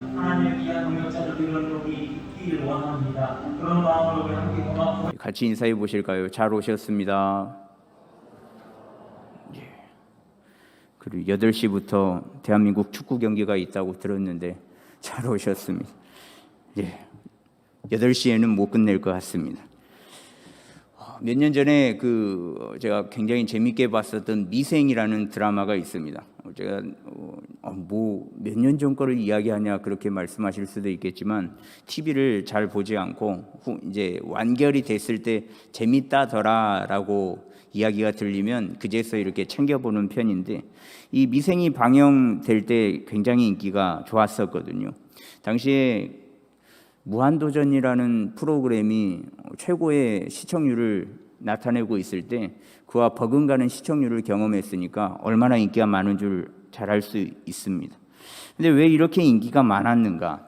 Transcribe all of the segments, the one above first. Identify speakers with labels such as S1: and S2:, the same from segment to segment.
S1: 하나님의 귀한 동역자들 이런 놈이 있길 원합니다. 그런 마음으로 함께 고맙고
S2: 같이 인사해 보실까요? 잘 오셨습니다. 그리고 8시부터 대한민국 축구 경기가 있다고 들었는데 잘 오셨습니다. 8시에는 못 끝낼 것 같습니다. 몇 년 전에 제가 굉장히 재밌게 봤었던 미생이라는 드라마가 있습니다. 제가 몇 년 전 거를 이야기하냐 그렇게 말씀하실 수도 있겠지만 TV를 잘 보지 않고 이제 완결이 됐을 때 재밌다더라라고 이야기가 들리면 그제서 이렇게 챙겨보는 편인데 이 미생이 방영될 때 굉장히 인기가 좋았었거든요. 당시에 무한도전이라는 프로그램이 최고의 시청률을 나타내고 있을 때 그와 버금가는 시청률을 경험했으니까 얼마나 인기가 많은 줄 잘 알 수 있습니다. 근데 왜 이렇게 인기가 많았는가?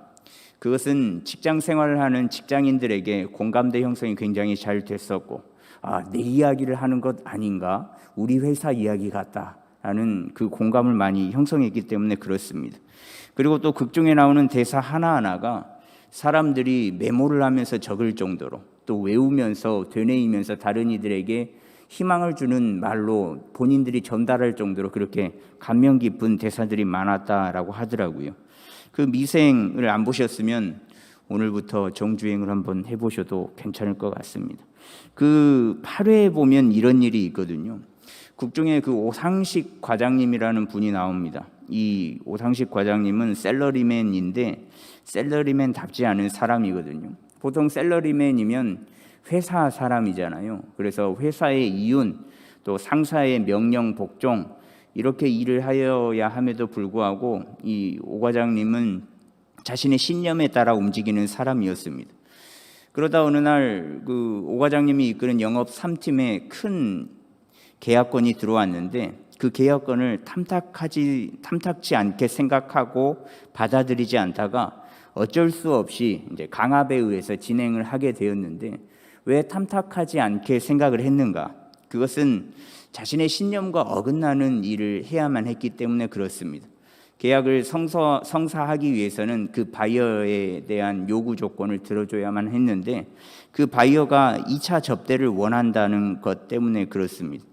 S2: 그것은 직장 생활을 하는 직장인들에게 공감대 형성이 굉장히 잘 됐었고, 내 이야기를 하는 것 아닌가? 우리 회사 이야기 같다라는 그 공감을 많이 형성했기 때문에 그렇습니다. 그리고 또 극중에 나오는 대사 하나하나가 사람들이 메모를 하면서 적을 정도로 또 외우면서 되뇌이면서 다른 이들에게 희망을 주는 말로 본인들이 전달할 정도로 그렇게 감명 깊은 대사들이 많았다라고 하더라고요. 그 미생을 안 보셨으면 오늘부터 정주행을 한번 해보셔도 괜찮을 것 같습니다. 그 8회에 보면 이런 일이 있거든요. 국중에 그 오상식 과장님이라는 분이 나옵니다. 이 오상식 과장님은 셀러리맨인데 셀러리맨답지 않은 사람이거든요. 보통 셀러리맨이면 회사 사람이잖아요. 그래서 회사의 이윤, 또 상사의 명령 복종 이렇게 일을 하여야 함에도 불구하고 이 오 과장님은 자신의 신념에 따라 움직이는 사람이었습니다. 그러다 어느 날 그 오 과장님이 이끄는 영업 3팀에 큰 계약건이 들어왔는데 그 계약건을 탐탁지 않게 생각하고 받아들이지 않다가 어쩔 수 없이 이제 강압에 의해서 진행을 하게 되었는데 왜 탐탁하지 않게 생각을 했는가? 그것은 자신의 신념과 어긋나는 일을 해야만 했기 때문에 그렇습니다. 계약을 성사하기 위해서는 그 바이어에 대한 요구 조건을 들어줘야만 했는데 그 바이어가 2차 접대를 원한다는 것 때문에 그렇습니다.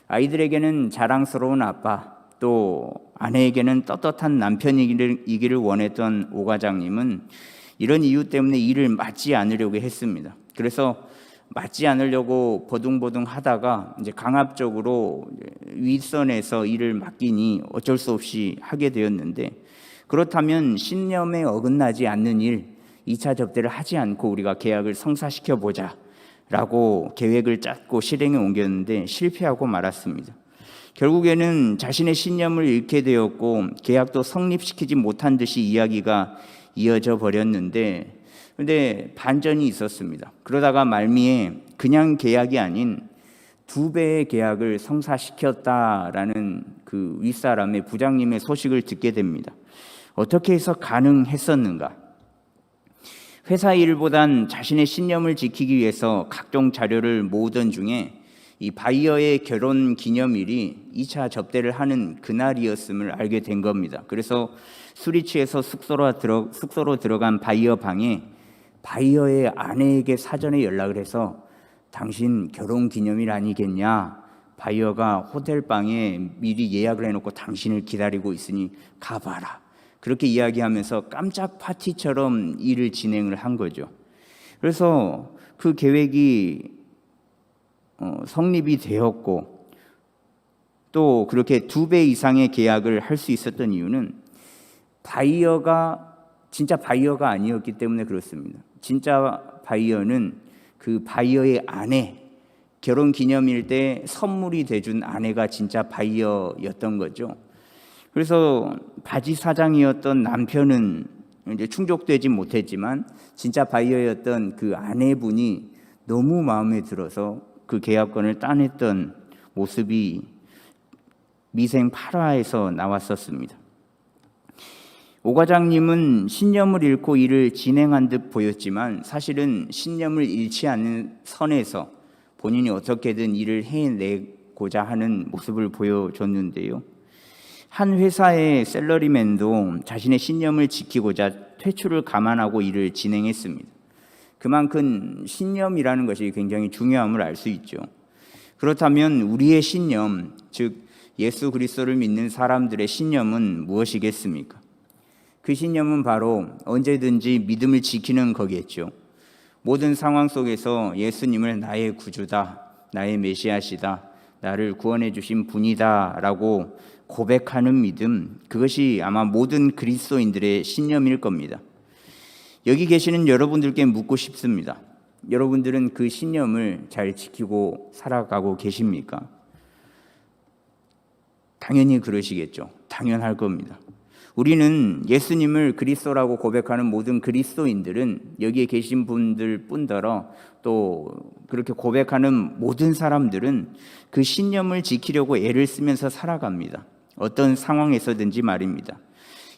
S2: 아이들에게는 자랑스러운 아빠, 또 아내에게는 떳떳한 남편이기를 원했던 오 과장님은 이런 이유 때문에 일을 맡지 않으려고 했습니다. 그래서 맡지 않으려고 버둥버둥 하다가 이제 강압적으로 윗선에서 일을 맡기니 어쩔 수 없이 하게 되었는데, 그렇다면 신념에 어긋나지 않는 일, 2차 접대를 하지 않고 우리가 계약을 성사시켜 보자 라고 계획을 짰고 실행에 옮겼는데 실패하고 말았습니다. 결국에는 자신의 신념을 잃게 되었고 계약도 성립시키지 못한 듯이 이야기가 이어져 버렸는데, 근데 반전이 있었습니다. 그러다가 말미에 그냥 계약이 아닌 2배의 계약을 성사시켰다라는 그 윗사람의 부장님의 소식을 듣게 됩니다. 어떻게 해서 가능했었는가? 회사 일보단 자신의 신념을 지키기 위해서 각종 자료를 모으던 중에 이 바이어의 결혼 기념일이 2차 접대를 하는 그날이었음을 알게 된 겁니다. 그래서 술이 취해서 숙소로 들어간 바이어 방에 바이어의 아내에게 사전에 연락을 해서 당신 결혼 기념일 아니겠냐? 바이어가 호텔 방에 미리 예약을 해놓고 당신을 기다리고 있으니 가봐라. 그렇게 이야기하면서 깜짝 파티처럼 일을 진행을 한 거죠. 그래서 그 계획이 성립이 되었고 또 그렇게 2배 이상의 계약을 할 수 있었던 이유는 바이어가 진짜 바이어가 아니었기 때문에 그렇습니다. 진짜 바이어는 그 바이어의 아내, 결혼 기념일 때 선물이 돼준 아내가 진짜 바이어였던 거죠. 그래서 바지 사장이었던 남편은 이제 충족되지 못했지만 진짜 바이어였던 그 아내분이 너무 마음에 들어서 그 계약건을 따냈던 모습이 미생 8화에서 나왔었습니다. 오 과장님은 신념을 잃고 일을 진행한 듯 보였지만 사실은 신념을 잃지 않는 선에서 본인이 어떻게든 일을 해내고자 하는 모습을 보여줬는데요. 한 회사의 셀러리맨도 자신의 신념을 지키고자 퇴출을 감안하고 일을 진행했습니다. 그만큼 신념이라는 것이 굉장히 중요함을 알 수 있죠. 그렇다면 우리의 신념, 즉 예수 그리스도를 믿는 사람들의 신념은 무엇이겠습니까? 그 신념은 바로 언제든지 믿음을 지키는 거겠죠. 모든 상황 속에서 예수님을 나의 구주다, 나의 메시아시다, 나를 구원해 주신 분이다 라고 고백하는 믿음, 그것이 아마 모든 그리스도인들의 신념일 겁니다. 여기 계시는 여러분들께 묻고 싶습니다. 여러분들은 그 신념을 잘 지키고 살아가고 계십니까? 당연히 그러시겠죠. 당연할 겁니다. 우리는 예수님을 그리스도라고 고백하는 모든 그리스도인들은 여기에 계신 분들 뿐더러 또 그렇게 고백하는 모든 사람들은 그 신념을 지키려고 애를 쓰면서 살아갑니다. 어떤 상황에서든지 말입니다.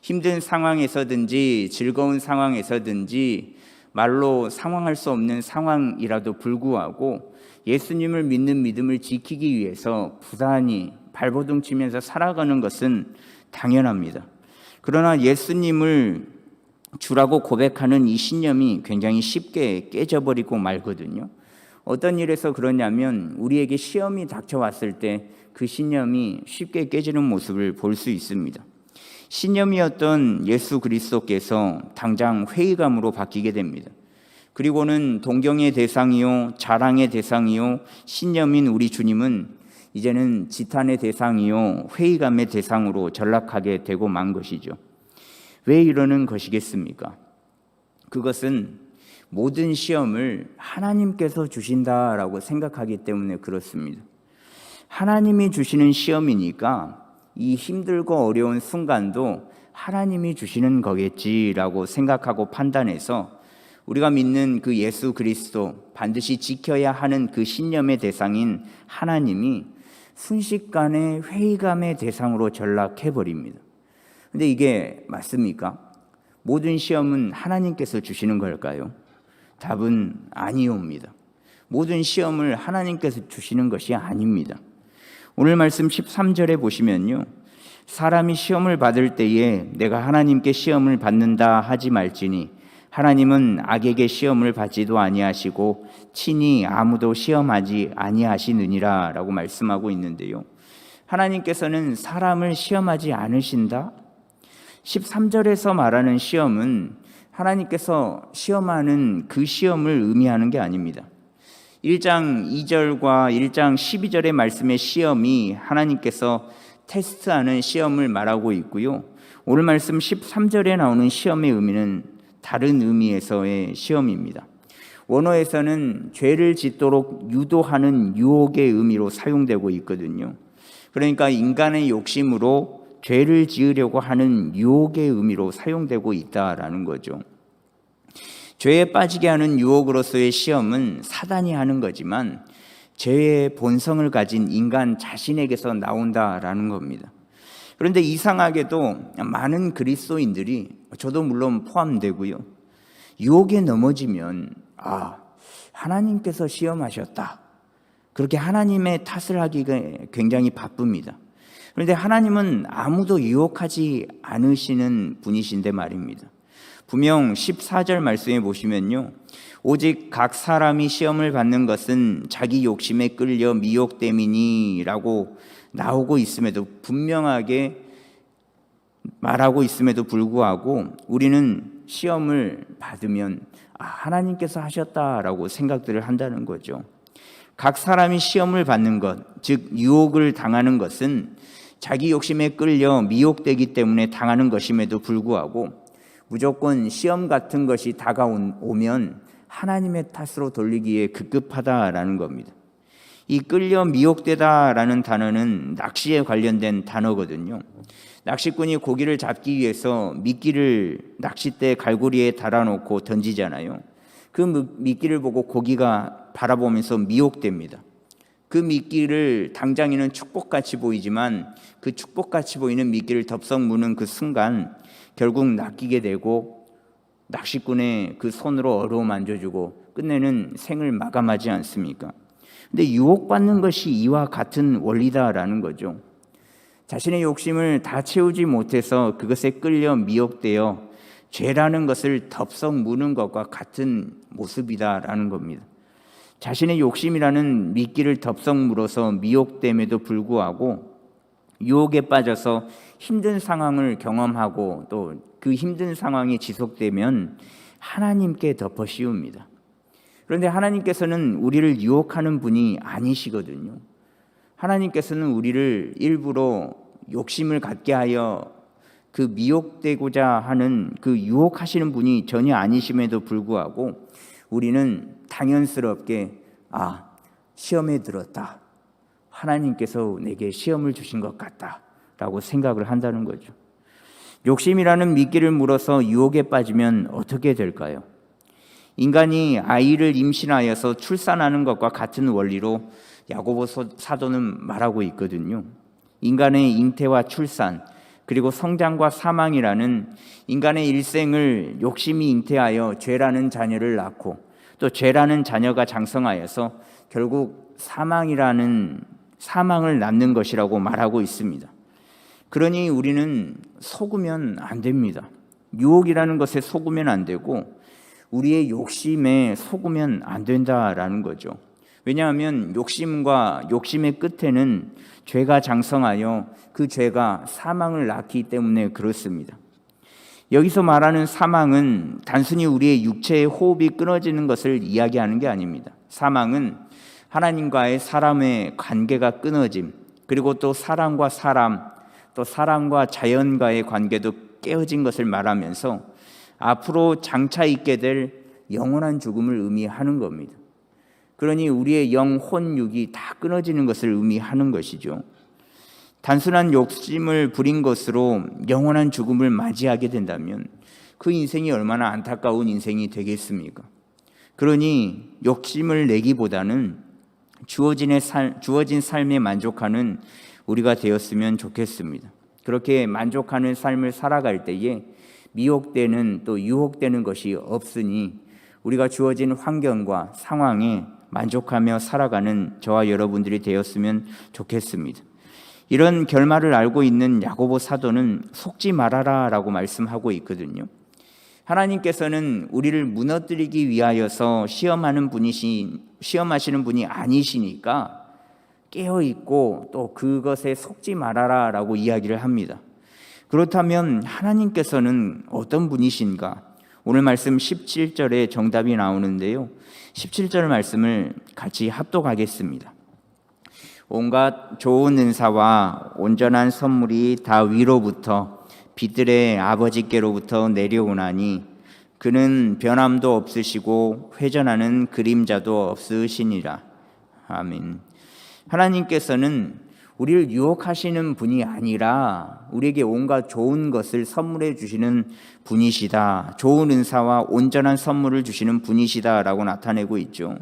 S2: 힘든 상황에서든지 즐거운 상황에서든지 말로 상황할 수 없는 상황이라도 불구하고 예수님을 믿는 믿음을 지키기 위해서 부단히 발버둥 치면서 살아가는 것은 당연합니다. 그러나 예수님을 주라고 고백하는 이 신념이 굉장히 쉽게 깨져버리고 말거든요. 어떤 일에서 그러냐면 우리에게 시험이 닥쳐왔을 때 그 신념이 쉽게 깨지는 모습을 볼 수 있습니다. 신념이었던 예수 그리스도께서 당장 회의감으로 바뀌게 됩니다. 그리고는 동경의 대상이요, 자랑의 대상이요, 신념인 우리 주님은 이제는 지탄의 대상이요, 회의감의 대상으로 전락하게 되고 만 것이죠. 왜 이러는 것이겠습니까? 그것은 모든 시험을 하나님께서 주신다라고 생각하기 때문에 그렇습니다. 하나님이 주시는 시험이니까 이 힘들고 어려운 순간도 하나님이 주시는 거겠지라고 생각하고 판단해서 우리가 믿는 그 예수 그리스도, 반드시 지켜야 하는 그 신념의 대상인 하나님이 순식간에 회의감의 대상으로 전락해버립니다. 근데 이게 맞습니까? 모든 시험은 하나님께서 주시는 걸까요? 답은 아니옵니다. 모든 시험을 하나님께서 주시는 것이 아닙니다. 오늘 말씀 13절에 보시면요, 사람이 시험을 받을 때에 내가 하나님께 시험을 받는다 하지 말지니 하나님은 악에게 시험을 받지도 아니하시고 친히 아무도 시험하지 아니하시느니라 라고 말씀하고 있는데요, 하나님께서는 사람을 시험하지 않으신다? 13절에서 말하는 시험은 하나님께서 시험하는 그 시험을 의미하는 게 아닙니다. 1장 2절과 1장 12절의 말씀의 시험이 하나님께서 테스트하는 시험을 말하고 있고요, 오늘 말씀 13절에 나오는 시험의 의미는 다른 의미에서의 시험입니다. 원어에서는 죄를 짓도록 유도하는 유혹의 의미로 사용되고 있거든요. 그러니까 인간의 욕심으로 죄를 지으려고 하는 유혹의 의미로 사용되고 있다라는 거죠. 죄에 빠지게 하는 유혹으로서의 시험은 사단이 하는 거지만 죄의 본성을 가진 인간 자신에게서 나온다라는 겁니다. 그런데 이상하게도 많은 그리스도인들이, 저도 물론 포함되고요, 유혹에 넘어지면 하나님께서 시험하셨다, 그렇게 하나님의 탓을 하기가 굉장히 바쁩니다. 그런데 하나님은 아무도 유혹하지 않으시는 분이신데 말입니다. 분명 14절 말씀에 보시면요, 오직 각 사람이 시험을 받는 것은 자기 욕심에 끌려 미혹됨이니 라고 나오고 있음에도, 분명하게 말하고 있음에도 불구하고 우리는 시험을 받으면 하나님께서 하셨다라고 생각들을 한다는 거죠. 각 사람이 시험을 받는 것, 즉 유혹을 당하는 것은 자기 욕심에 끌려 미혹되기 때문에 당하는 것임에도 불구하고 무조건 시험 같은 것이 다가오면 하나님의 탓으로 돌리기에 급급하다라는 겁니다. 이 끌려 미혹되다라는 단어는 낚시에 관련된 단어거든요. 낚시꾼이 고기를 잡기 위해서 미끼를 낚싯대 갈고리에 달아놓고 던지잖아요. 그 미끼를 보고 고기가 바라보면서 미혹됩니다. 그 미끼를 당장에는 축복같이 보이지만 그 축복같이 보이는 미끼를 덥석 무는 그 순간 결국 낚이게 되고 낚시꾼의 그 손으로 어루만져주고 끝내는 생을 마감하지 않습니까? 근데 유혹받는 것이 이와 같은 원리다라는 거죠. 자신의 욕심을 다 채우지 못해서 그것에 끌려 미혹되어 죄라는 것을 덥석 무는 것과 같은 모습이다라는 겁니다. 자신의 욕심이라는 미끼를 덥석 물어서 미혹됨에도 불구하고 유혹에 빠져서 힘든 상황을 경험하고 또 그 힘든 상황이 지속되면 하나님께 덮어 씌웁니다. 그런데 하나님께서는 우리를 유혹하는 분이 아니시거든요. 하나님께서는 우리를 일부러 욕심을 갖게 하여 그 미혹되고자 하는 그 유혹하시는 분이 전혀 아니심에도 불구하고 우리는 당연스럽게 시험에 들었다. 하나님께서 내게 시험을 주신 것 같다 라고 생각을 한다는 거죠. 욕심이라는 미끼를 물어서 유혹에 빠지면 어떻게 될까요? 인간이 아이를 임신하여서 출산하는 것과 같은 원리로 야고보 사도는 말하고 있거든요. 인간의 잉태와 출산 그리고 성장과 사망이라는 인간의 일생을 욕심이 잉태하여 죄라는 자녀를 낳고 또 죄라는 자녀가 장성하여서 결국 사망을 낳는 것이라고 말하고 있습니다. 그러니 우리는 속으면 안 됩니다. 유혹이라는 것에 속으면 안 되고 우리의 욕심에 속으면 안 된다라는 거죠. 왜냐하면 욕심과 욕심의 끝에는 죄가 장성하여 그 죄가 사망을 낳기 때문에 그렇습니다. 여기서 말하는 사망은 단순히 우리의 육체의 호흡이 끊어지는 것을 이야기하는 게 아닙니다. 사망은 하나님과의 사람의 관계가 끊어짐, 그리고 또 사람과 사람, 또 사람과 자연과의 관계도 깨어진 것을 말하면서 앞으로 장차 있게 될 영원한 죽음을 의미하는 겁니다. 그러니 우리의 영, 혼, 육이 다 끊어지는 것을 의미하는 것이죠. 단순한 욕심을 부린 것으로 영원한 죽음을 맞이하게 된다면 그 인생이 얼마나 안타까운 인생이 되겠습니까? 그러니 욕심을 내기보다는 주어진 삶에 만족하는 우리가 되었으면 좋겠습니다. 그렇게 만족하는 삶을 살아갈 때에 미혹되는 또 유혹되는 것이 없으니 우리가 주어진 환경과 상황에 만족하며 살아가는 저와 여러분들이 되었으면 좋겠습니다. 이런 결말을 알고 있는 야고보 사도는 속지 말아라 라고 말씀하고 있거든요. 하나님께서는 우리를 무너뜨리기 위하여서 시험하시는 분이 아니시니까 깨어있고 또 그것에 속지 말아라 라고 이야기를 합니다. 그렇다면 하나님께서는 어떤 분이신가? 오늘 말씀 17절에 정답이 나오는데요. 17절 말씀을 같이 합독하겠습니다. 온갖 좋은 은사와 온전한 선물이 다 위로부터 빛들의 아버지께로부터 내려오나니 그는 변함도 없으시고 회전하는 그림자도 없으시니라. 아멘. 하나님께서는 우리를 유혹하시는 분이 아니라 우리에게 온갖 좋은 것을 선물해 주시는 분이시다. 좋은 은사와 온전한 선물을 주시는 분이시다라고 나타내고 있죠.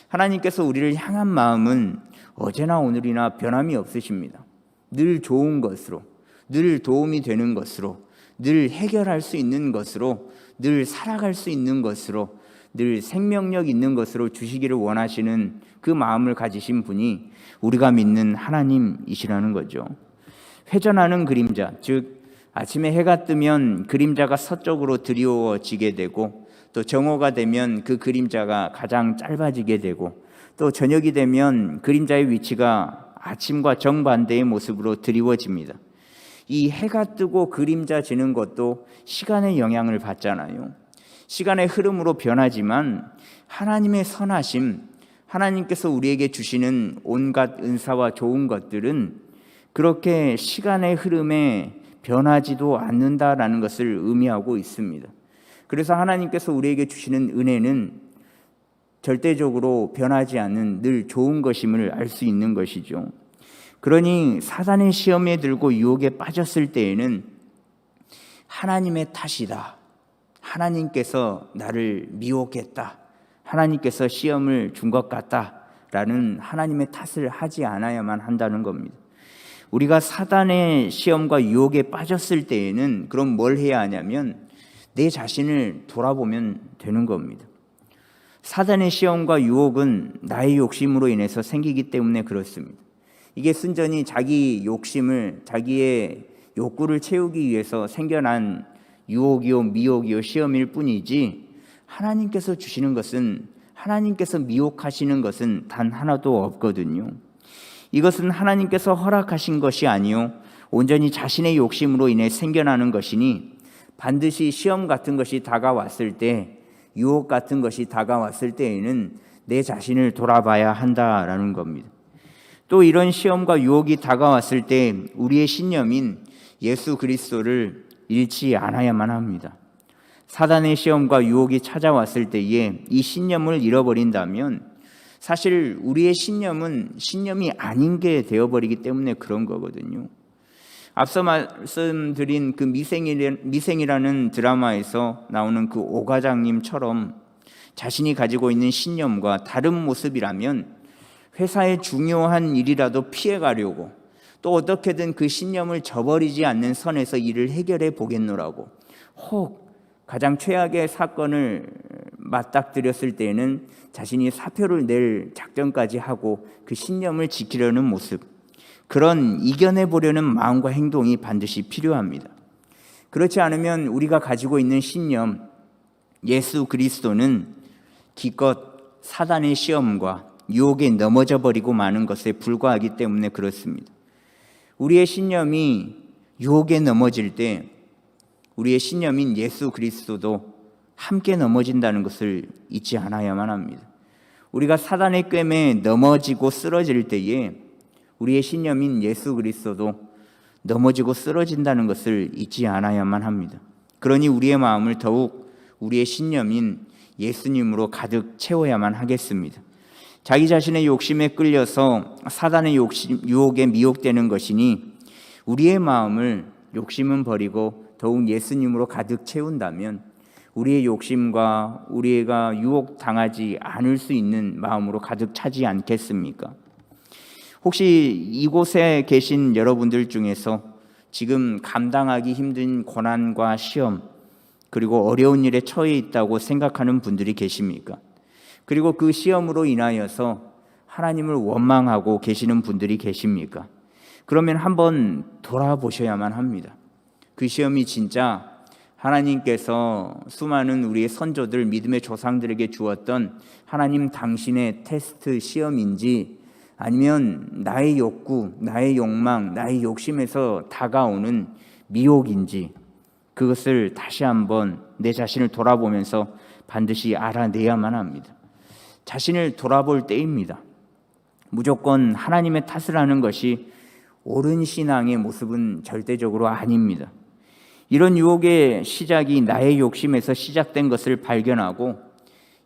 S2: 하나님께서 우리를 향한 마음은 어제나 오늘이나 변함이 없으십니다. 늘 좋은 것으로, 늘 도움이 되는 것으로, 늘 해결할 수 있는 것으로, 늘 살아갈 수 있는 것으로, 늘 생명력 있는 것으로 주시기를 원하시는 그 마음을 가지신 분이 우리가 믿는 하나님이시라는 거죠. 회전하는 그림자, 즉 아침에 해가 뜨면 그림자가 서쪽으로 드리워지게 되고 또 정오가 되면 그 그림자가 가장 짧아지게 되고 또 저녁이 되면 그림자의 위치가 아침과 정반대의 모습으로 드리워집니다. 이 해가 뜨고 그림자 지는 것도 시간의 영향을 받잖아요. 시간의 흐름으로 변하지만 하나님의 선하심, 하나님께서 우리에게 주시는 온갖 은사와 좋은 것들은 그렇게 시간의 흐름에 변하지도 않는다라는 것을 의미하고 있습니다. 그래서 하나님께서 우리에게 주시는 은혜는 절대적으로 변하지 않는 늘 좋은 것임을 알 수 있는 것이죠. 그러니 사단의 시험에 들고 유혹에 빠졌을 때에는 하나님의 탓이다. 하나님께서 나를 미혹했다. 하나님께서 시험을 준 것 같다라는 하나님의 탓을 하지 않아야만 한다는 겁니다. 우리가 사단의 시험과 유혹에 빠졌을 때에는 그럼 뭘 해야 하냐면 내 자신을 돌아보면 되는 겁니다. 사단의 시험과 유혹은 나의 욕심으로 인해서 생기기 때문에 그렇습니다. 이게 순전히 자기 욕심을, 자기의 욕구를 채우기 위해서 생겨난 유혹이요 미혹이요 시험일 뿐이지, 하나님께서 주시는 것은, 하나님께서 미혹하시는 것은 단 하나도 없거든요. 이것은 하나님께서 허락하신 것이 아니요 온전히 자신의 욕심으로 인해 생겨나는 것이니, 반드시 시험 같은 것이 다가왔을 때, 유혹 같은 것이 다가왔을 때에는 내 자신을 돌아봐야 한다라는 겁니다. 또 이런 시험과 유혹이 다가왔을 때 우리의 신념인 예수 그리스도를 잃지 않아야만 합니다. 사단의 시험과 유혹이 찾아왔을 때에 이 신념을 잃어버린다면 사실 우리의 신념은 신념이 아닌 게 되어버리기 때문에 그런 거거든요. 앞서 말씀드린 그 미생이라는 드라마에서 나오는 그 오 과장님처럼 자신이 가지고 있는 신념과 다른 모습이라면 회사의 중요한 일이라도 피해가려고, 또 어떻게든 그 신념을 저버리지 않는 선에서 일을 해결해 보겠노라고, 혹 가장 최악의 사건을 맞닥뜨렸을 때에는 자신이 사표를 낼 작전까지 하고 그 신념을 지키려는 모습, 그런 이겨내 보려는 마음과 행동이 반드시 필요합니다. 그렇지 않으면 우리가 가지고 있는 신념, 예수 그리스도는 기껏 사단의 시험과 유혹에 넘어져 버리고 마는 것에 불과하기 때문에 그렇습니다. 우리의 신념이 유혹에 넘어질 때 우리의 신념인 예수 그리스도도 함께 넘어진다는 것을 잊지 않아야만 합니다. 우리가 사단의 꿰매에 넘어지고 쓰러질 때에 우리의 신념인 예수 그리스도도 넘어지고 쓰러진다는 것을 잊지 않아야만 합니다. 그러니 우리의 마음을 더욱 우리의 신념인 예수님으로 가득 채워야만 하겠습니다. 자기 자신의 욕심에 끌려서 사단의 유혹에 미혹되는 것이니 우리의 마음을, 욕심은 버리고 더욱 예수님으로 가득 채운다면 우리의 욕심과 우리가 유혹당하지 않을 수 있는 마음으로 가득 차지 않겠습니까? 혹시 이곳에 계신 여러분들 중에서 지금 감당하기 힘든 고난과 시험, 그리고 어려운 일에 처해 있다고 생각하는 분들이 계십니까? 그리고 그 시험으로 인하여서 하나님을 원망하고 계시는 분들이 계십니까? 그러면 한번 돌아보셔야만 합니다. 그 시험이 진짜 하나님께서 수많은 우리의 선조들, 믿음의 조상들에게 주었던 하나님 당신의 테스트 시험인지, 아니면 나의 욕구, 나의 욕망, 나의 욕심에서 다가오는 미혹인지, 그것을 다시 한번 내 자신을 돌아보면서 반드시 알아내야만 합니다. 자신을 돌아볼 때입니다. 무조건 하나님의 탓을 하는 것이 옳은 신앙의 모습은 절대적으로 아닙니다. 이런 유혹의 시작이 나의 욕심에서 시작된 것을 발견하고,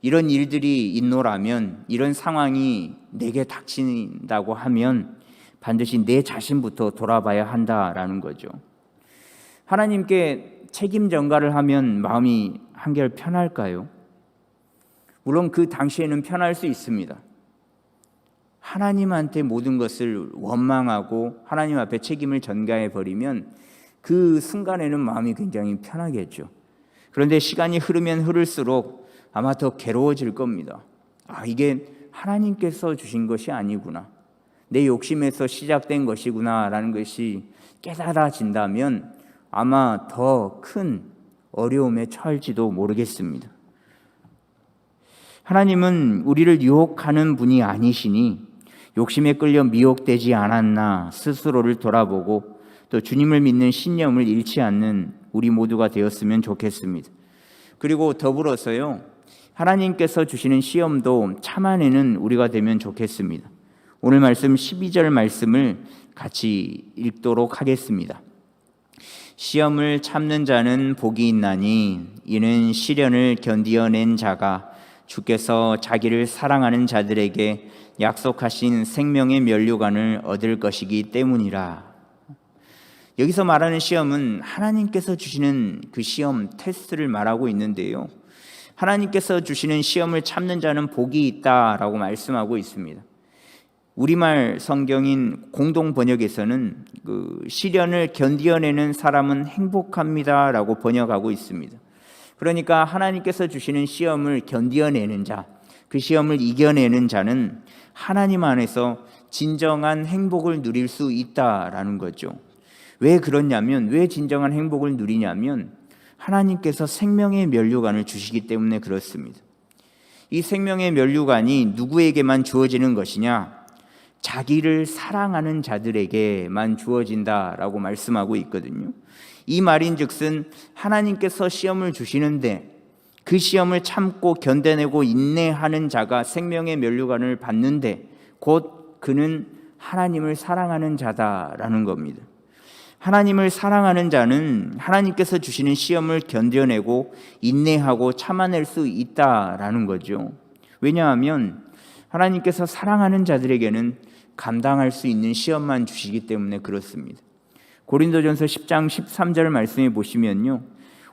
S2: 이런 일들이 있노라면, 이런 상황이 내게 닥친다고 하면 반드시 내 자신부터 돌아봐야 한다라는 거죠. 하나님께 책임 전가를 하면 마음이 한결 편할까요? 물론 그 당시에는 편할 수 있습니다. 하나님한테 모든 것을 원망하고 하나님 앞에 책임을 전가해 버리면 그 순간에는 마음이 굉장히 편하겠죠. 그런데 시간이 흐르면 흐를수록 아마 더 괴로워질 겁니다. 이게 하나님께서 주신 것이 아니구나, 내 욕심에서 시작된 것이구나 라는 것이 깨달아진다면 아마 더 큰 어려움에 처할지도 모르겠습니다. 하나님은 우리를 유혹하는 분이 아니시니 욕심에 끌려 미혹되지 않았나 스스로를 돌아보고 또 주님을 믿는 신념을 잃지 않는 우리 모두가 되었으면 좋겠습니다. 그리고 더불어서요, 하나님께서 주시는 시험도 참아내는 우리가 되면 좋겠습니다. 오늘 말씀 12절 말씀을 같이 읽도록 하겠습니다. 시험을 참는 자는 복이 있나니 이는 시련을 견디어낸 자가 주께서 자기를 사랑하는 자들에게 약속하신 생명의 면류관을 얻을 것이기 때문이라. 여기서 말하는 시험은 하나님께서 주시는 그 시험, 테스트를 말하고 있는데요, 하나님께서 주시는 시험을 참는 자는 복이 있다라고 말씀하고 있습니다. 우리말 성경인 공동 번역에서는 그 시련을 견디어내는 사람은 행복합니다라고 번역하고 있습니다. 그러니까 하나님께서 주시는 시험을 견디어내는 자, 그 시험을 이겨내는 자는 하나님 안에서 진정한 행복을 누릴 수 있다라는 거죠. 왜 그러냐면, 왜 진정한 행복을 누리냐면 하나님께서 생명의 면류관을 주시기 때문에 그렇습니다. 이 생명의 면류관이 누구에게만 주어지는 것이냐? 자기를 사랑하는 자들에게만 주어진다라고 말씀하고 있거든요. 이 말인즉슨 하나님께서 시험을 주시는데 그 시험을 참고 견뎌내고 인내하는 자가 생명의 면류관을 받는데 곧 그는 하나님을 사랑하는 자다라는 겁니다. 하나님을 사랑하는 자는 하나님께서 주시는 시험을 견뎌내고 인내하고 참아낼 수 있다라는 거죠. 왜냐하면 하나님께서 사랑하는 자들에게는 감당할 수 있는 시험만 주시기 때문에 그렇습니다. 고린도전서 10장 13절 말씀에 보시면요,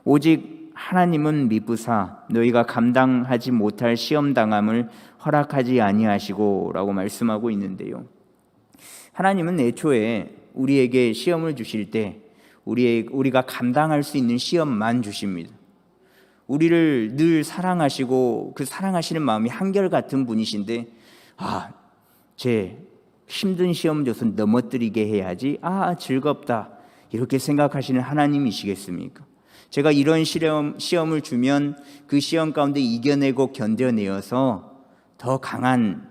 S2: 오직 하나님은 미쁘사 너희가 감당하지 못할 시험 당함을 허락하지 아니하시고 라고 말씀하고 있는데요, 하나님은 애초에 우리에게 시험을 주실 때 우리가 감당할 수 있는 시험만 주십니다. 우리를 늘 사랑하시고 그 사랑하시는 마음이 한결같은 분이신데, 제 힘든 시험 줘서 넘어뜨리게 해야지, 즐겁다 이렇게 생각하시는 하나님이시겠습니까? 제가 이런 시험을 주면 그 시험 가운데 이겨내고 견뎌내어서 더 강한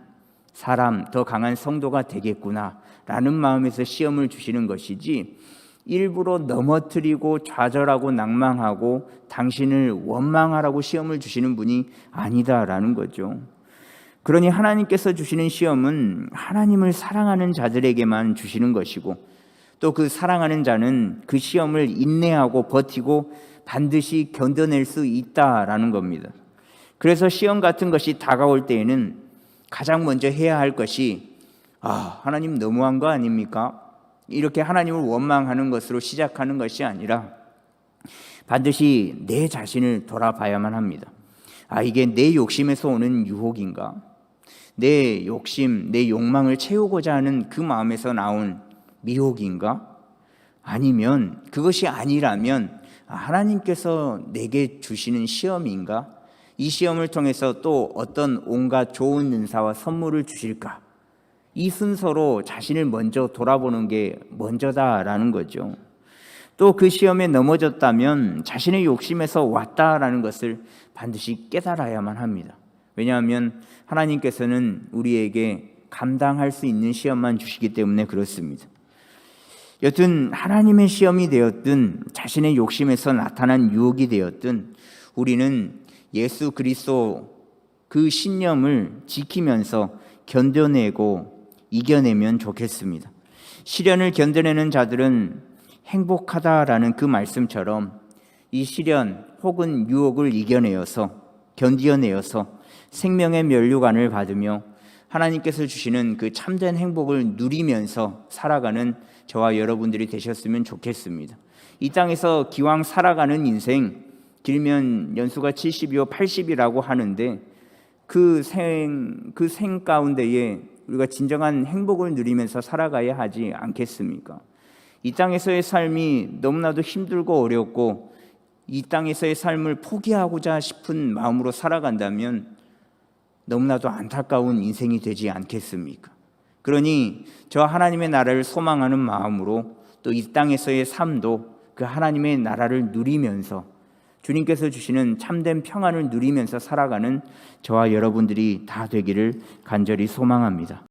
S2: 사람, 더 강한 성도가 되겠구나 라는 마음에서 시험을 주시는 것이지, 일부러 넘어뜨리고 좌절하고 낭망하고 당신을 원망하라고 시험을 주시는 분이 아니다라는 거죠. 그러니 하나님께서 주시는 시험은 하나님을 사랑하는 자들에게만 주시는 것이고, 또 그 사랑하는 자는 그 시험을 인내하고 버티고 반드시 견뎌낼 수 있다라는 겁니다. 그래서 시험 같은 것이 다가올 때에는 가장 먼저 해야 할 것이, 하나님 너무한 거 아닙니까? 이렇게 하나님을 원망하는 것으로 시작하는 것이 아니라 반드시 내 자신을 돌아봐야만 합니다. 이게 내 욕심에서 오는 유혹인가? 내 욕심, 내 욕망을 채우고자 하는 그 마음에서 나온 미혹인가? 아니면 그것이 아니라면 하나님께서 내게 주시는 시험인가? 이 시험을 통해서 또 어떤 온갖 좋은 은사와 선물을 주실까? 이 순서로 자신을 먼저 돌아보는 게 먼저다라는 거죠. 또 그 시험에 넘어졌다면 자신의 욕심에서 왔다라는 것을 반드시 깨달아야만 합니다. 왜냐하면 하나님께서는 우리에게 감당할 수 있는 시험만 주시기 때문에 그렇습니다. 여튼 하나님의 시험이 되었든 자신의 욕심에서 나타난 유혹이 되었든 우리는 예수 그리스도 그 신념을 지키면서 견뎌내고 이겨내면 좋겠습니다. 시련을 견뎌내는 자들은 행복하다라는 그 말씀처럼 이 시련 혹은 유혹을 견뎌내어서 생명의 면류관을 받으며 하나님께서 주시는 그 참된 행복을 누리면서 살아가는 저와 여러분들이 되셨으면 좋겠습니다. 이 땅에서 기왕 살아가는 인생, 길면 연수가 70이요 80이라고 하는데 그 생 가운데에 우리가 진정한 행복을 누리면서 살아가야 하지 않겠습니까? 이 땅에서의 삶이 너무나도 힘들고 어렵고 이 땅에서의 삶을 포기하고자 싶은 마음으로 살아간다면 너무나도 안타까운 인생이 되지 않겠습니까? 그러니 저 하나님의 나라를 소망하는 마음으로 또 이 땅에서의 삶도 그 하나님의 나라를 누리면서 주님께서 주시는 참된 평안을 누리면서 살아가는 저와 여러분들이 다 되기를 간절히 소망합니다.